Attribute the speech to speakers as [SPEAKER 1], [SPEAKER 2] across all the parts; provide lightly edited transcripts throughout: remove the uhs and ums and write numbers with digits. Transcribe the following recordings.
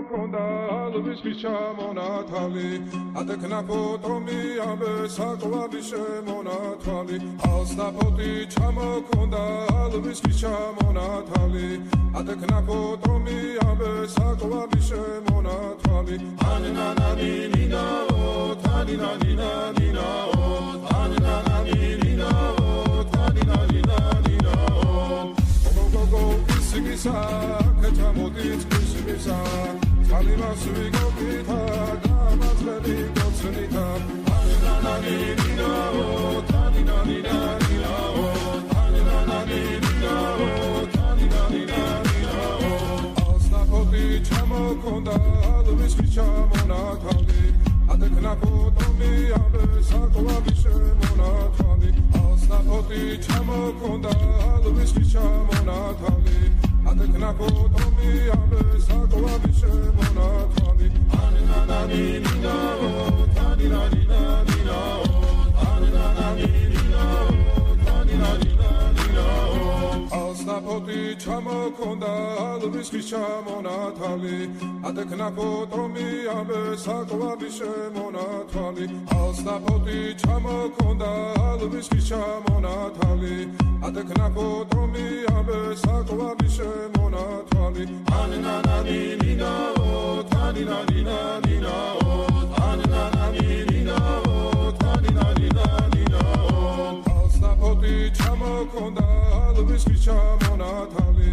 [SPEAKER 1] ჩამოქონდა ალვის ჩამონათალი ატეკნა ფოტომი ამე საკვარი შემონათვალი ალსტაფოთი ჩამოქონდა ალვის ჩამონათალი ატეკნა ფოტომი ამე საკვარი შემონათვალი ანანანინინაო თანინანინანინაო ანანანინინაო თანინანინანინაო გოგოგო ისიგისა კეთამოდით ისიგისა Kalimas vigopita, gamas levigotsnita, anananina o, taninanina o, anananina o, taninanina o. Alstapoti chamokonda, alvis chamonatali, adekna potomi abe sakovi shemonatali. Alstapoti chamokonda, alvis chamonatali. Adekna potomi abe sakovi shemonatali anananina o taninanina o anananina o taninanina o alstapoti chamokonda alvis chamonatali adekna potomi abe sakovi shemonatali alstapoti chamokonda alvis chamonatali adekna potomi abe sakovi shemonatali anananina o taninanina o anananina o taninanina o alstapoti chamokonda alvis chamonatali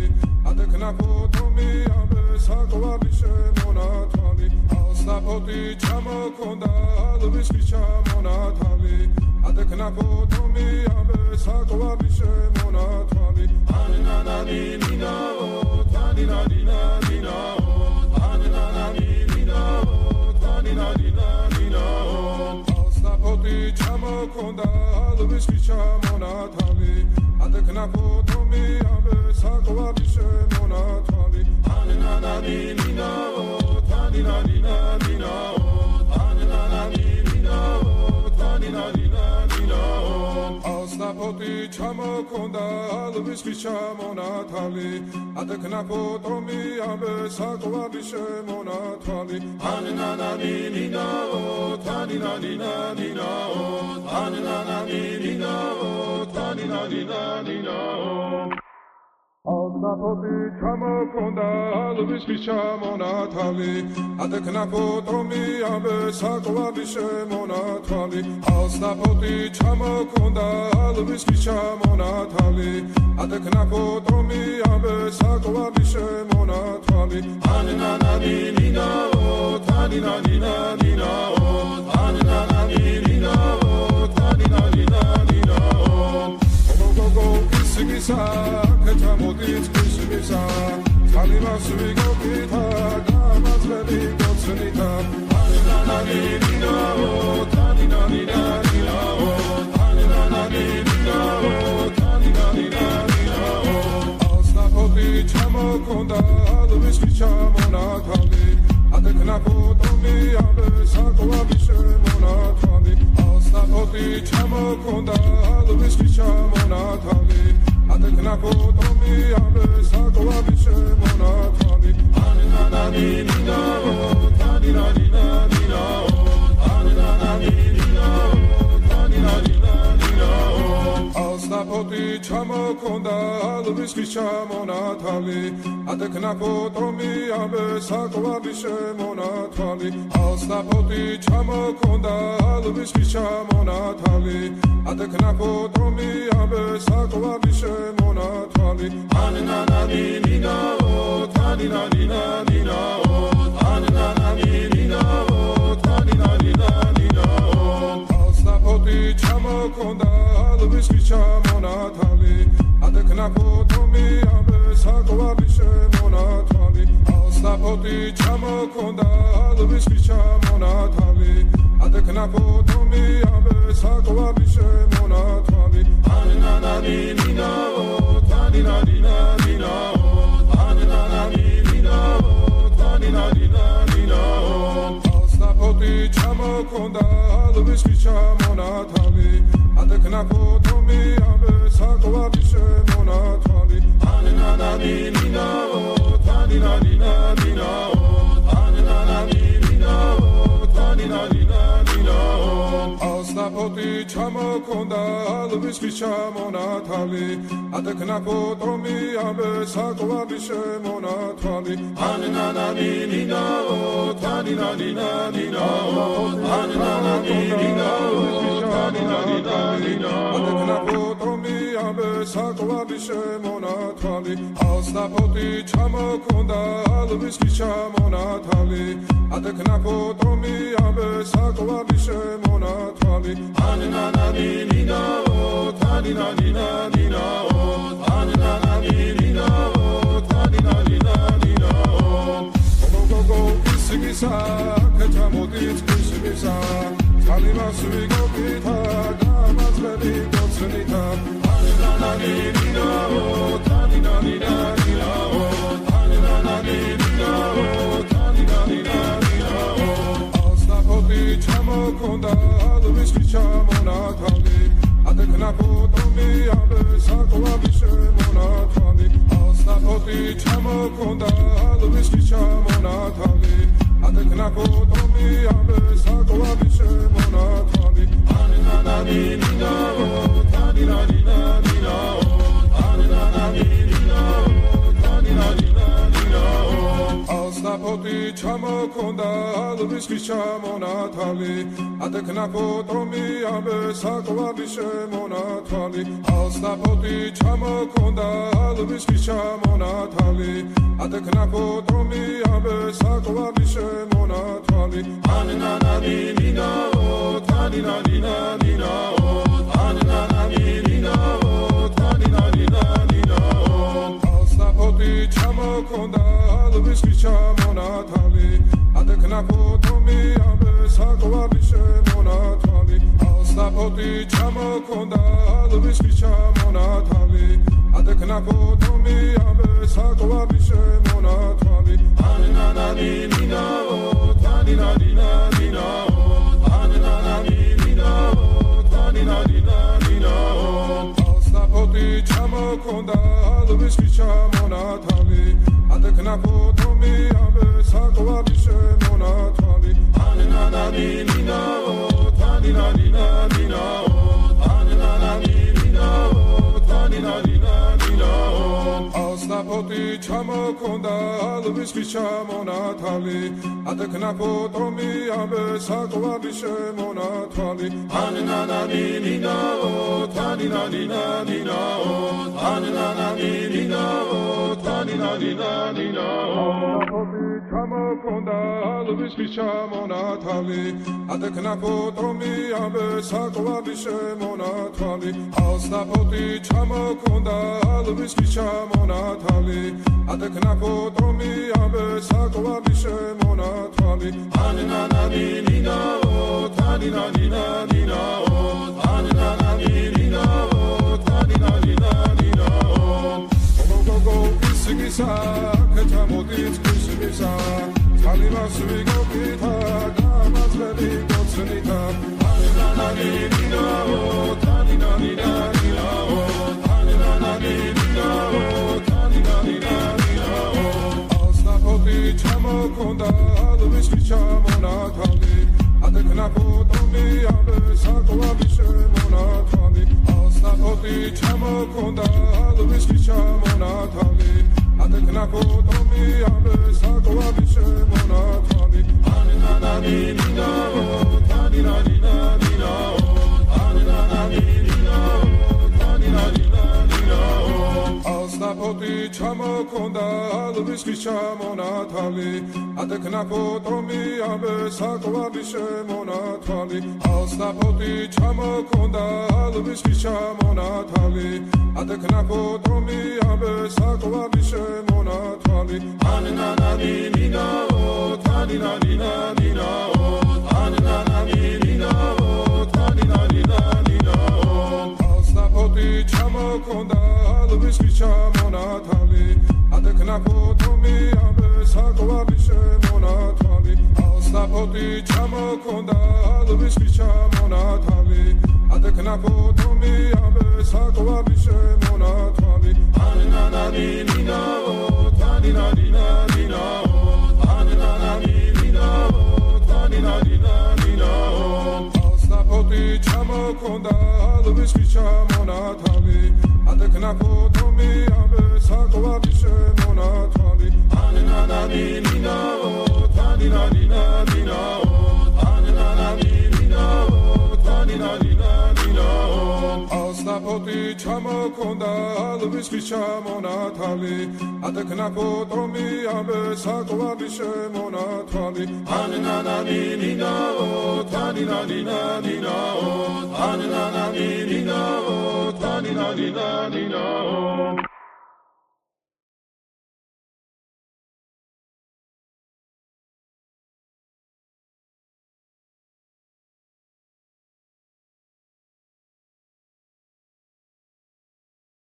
[SPEAKER 1] adekna potomi abe sakovi shemonatali alstapoti chamokonda alvis chamonatali adekna potomi abe sakovi shemonatali anananina o taninanina o anananina o taninanina o alstapoti chamokonda alvis chamonatali adekna potomi abe sakovi shemonatali anananina o taninanina o anananina o taninanina o alstapoti chamokonda alvis chamonatali adekna potomi abe sakovi shemonatali anananina o taninanina o anananina o taninanina o alstapoti chamokonda alvis chamonatali adekna potomi abe sakovi shemonatali alstapoti chamokonda alvis chamonatali adekna potomi abe sakovi shemonatali anananina o taninanina o anananina o taninanina o gogogo isigisa kechamodit isigisa kalimas vigopita gamas levigotsnita anananina o taninanina o anananina o taninanina o alstapoti chamokonda alvis chamonatali adekna potomi abe sakovi shemonatali alstapoti chamokonda alvis chamonatali adekna potomi abe sakovi shemonatali anananina o taninanina o anananina o taninanina o alstapoti chamokonda alvis chamonatali adekna potomi abe sakovi shemonatali alstapoti chamokonda alvis chamonatali adekna potomi abe sakovi shemonatali anananina o taninanina o anananina o taninanina o alstapoti chamokonda alvis chamonatali adekna potomi abe sakovi shemonatali alstapoti chamokonda alvis chamonatali adekna potomi abe sakovi shemonatali anananina o taninanina o anananina o taninanina o alstapoti chamokonda alvis chamonatali adekna potomi abe sakovi shemonatali anananina o taninanina o Ოსნაპოტი ჩამოქონდა ალვის ხის ჩამონათალი ატექნა ფოტომი ამე საკვარი შემონათვალი ანანანინინაო თანინანინანინაო ანანანინინაო თანინანინანინაო ატექნა ფოტომი ამე საკვარი შემონათვალი ოსნაპოტი ჩამოქონდა ალვის ხის ჩამონათალი ატექნა ფოტომი ამე საკვარი შემონათვალი ანანანინინაო თანინანინანინაო ანანანინინაო თანინანინანინაო გოგოგო ისგისა კეთამოდით ისგისა წალიმას ვიგობითა გამაძლები გოცნითა ანანანინინაო თანინანინანინაო ანანანინინაო თანინანინანინაო ოსნაპოტი ჩამოქონდა ალვის ხის ჩამონათალი ატექნა ფოტომი ამე საკვარი შემონათვალი ოსნაპოტი ჩამოქონდა ალვის ხის ჩამონათალი ატექნა ფოტომი ამე საკვარი შემონათვალი ანანანინინაო თანინანინანინაო ანანანინინაო თანინანინანინაო ოსნაპოტი ჩამოქონდა ალვის ხის ჩამონათალი ატექნა ფოტომი ამე საკვარი შემონათვალი ოსნაპოტი ჩამოქონდა ალვის ხის ჩამონათალი ატექნა ფოტომი ამე საკვარი შემონათვალი ანანანინინაო თანინანინანინაო ანანანინინაო თანინანინანინაო ოსნაპოტი ჩამოქონდა ალვის ხის ჩამონათალი ატექნა ფოტომი ამე საკვარი შემონათვალი ოსნაპოტი ჩამოქონდა ალვის ხის ჩამონათალი ატექნა ფოტომი ამე საკვარი შემონათვალი ანანანინინაო თანინანინანინაო ანანანინინაო თანინანინანინაო ოსნაპოტი ჩამოქონდა ალვის ხის ჩამონათალი ატექნა ფოტომი ამე საკვარი შემონათვალი ანანანინინაო თანინანინანინაო ანანანინინაო თანინანინანინაო ოსნაპოტი ჩამოქონდა ალვის ხის ჩამონათალი ატექნა ფოტომი ამე საკვარი შემონათვალი ანანანინინაო თანინანინანინაო ანანანინინაო თანინანინანინაო ოსნაპოტი ჩამოქონდა ალვის ხის ჩამონათალი ატექნა ფოტომი ამე საკვარი შემონათვალი ოსნაპოტი ჩამოქონდა ალვის ხის ჩამონათალი ატექნა ფოტომი ამე საკვარი შემონათვალი ანანანინინაო თანინანინანინაო ანანანინინაო თანინანინანინაო გოგოგო ისგისა კეთამოდით ისგისა წალიმას ვიგობითა გამაძლები გოცნითა ანანანინინაო თანინანინანინაო ანანანინინაო თანინანინანინაო ოსნაპოტი ჩამოქონდა ალვის ხის ჩამონათალი ატექნა ფოტომი ამე საკვარი შემონათვალი ოსნაპოტი ჩამოქონდა ალვის ხის ჩამონათალი ატექნა ფოტომი ამე საკვარი შემონათვალი ანანანინინაო თანინანინანინაო ანანანინინაო თანინანინანინაო ოსნაპოტი ჩამოქონდა ალვის ხის ჩამონათალი ატექნა ფოტომი ამე საკვარი შემონათვალი ოსნაპოტი ჩამოქონდა ალვის ხის ჩამონათალი ატექნა ფოტომი ამე საკვარი შემონათვალი ანანანინინაო თანინანინანინაო ანანანინინაო თანინანინანინაო ოსნაპოტი ჩამოქონდა ალვის ხის ჩამონათალი ატექნა ფოტომი ამე საკვარი შემონათვალი ოსნაპოტი ჩამოქონდა ალვის ხის ჩამონათალი ატექნა ფოტომი ამე საკვარი შემონათვალი ანანანინინაო თანინანინანინაო ანანანინინაო თანინანინანინაო ოსნაპოტი ჩამო ალსაფოტი ჩამოქონდა ალვის ხის ჩამონათალი ატექნა ფოტომი ამბე საკვარი შემონათვალი ანანანინინაო თანინანინანინაო ანანანინინაო თანინანინანინაო